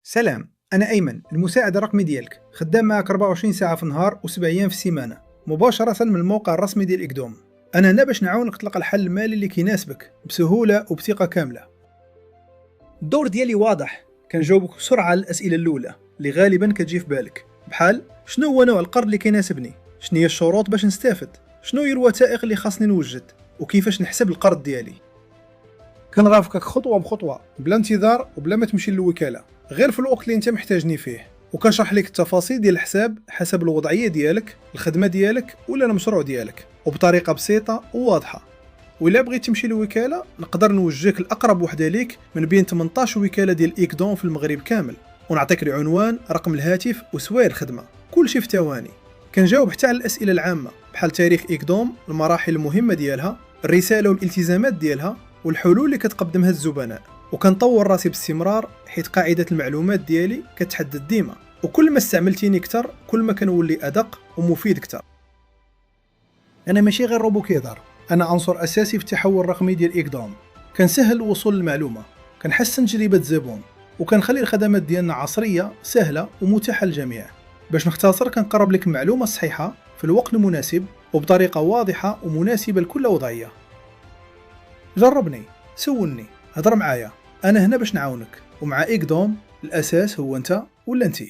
سلام، أنا أيمن المساعد الرقمي ديالك، خدام معك 24 ساعة في النهار و7 أيام في السيمانة، مباشرة من الموقع الرسمي ديال إكدوم. أنا هنا باش نعاونك تلقى الحل المالي اللي كيناسبك بسهولة وبثقة كاملة. الدور ديالي واضح، كنجاوبك بسرعة على الأسئلة الأولى اللي غالبا كتجي في بالك، بحال شنو هو نوع القرض اللي كيناسبني؟ شنو هي الشروط باش نستافد؟ شنو هي الوثائق اللي خاصني نوجد؟ وكيفاش نحسب القرض ديالي؟ كنرافقك خطوة بخطوة بلا انتظار وبلا ما تمشي للوكالة، غير في الوقت اللي انت محتاجني فيه، وكنشرح لك التفاصيل ديال الحساب حسب الوضعية ديالك، الخدمة ديالك ولا المشروع ديالك، وبطريقة بسيطة وواضحة. وإلا بغيت تمشي للوكالة نقدر نوجهك لأقرب وحدة ليك من بين 18 وكالة ديال إيكدون في المغرب كامل، ونعطيك العنوان، رقم الهاتف وسوايع الخدمة، كل شيء في ثواني. كنجاوب حتى على الأسئلة العامة بحال تاريخ إيكدوم، المراحل المهمة ديالها، الرسالة والالتزامات ديالها، والحلول اللي كتقدمها الزبناء. وكنطور راسي باستمرار حيت قاعدة المعلومات ديالي كتحدد ديما، وكل ما استعملتيني كتر كل ما كنولي أدق ومفيد كتر. أنا ماشي غير روبو كيدار، أنا عنصر أساسي في التحول الرقمي ديال إيكدوم. كنسهل الوصول للمعلومة، كنحسن تجربة الزبون، وكنخلي الخدمات ديالنا عصرية سهلة ومتاحة للجميع. باش نختصر كنقرب لك المعلومة الصحيحة في الوقت المناسب وبطريقة واضحة ومناسبة لكل وضعية. جربني، سولني، هضر معايا، أنا هنا باش نعاونك، ومع إيكدوم الأساس هو أنت ولا أنتي.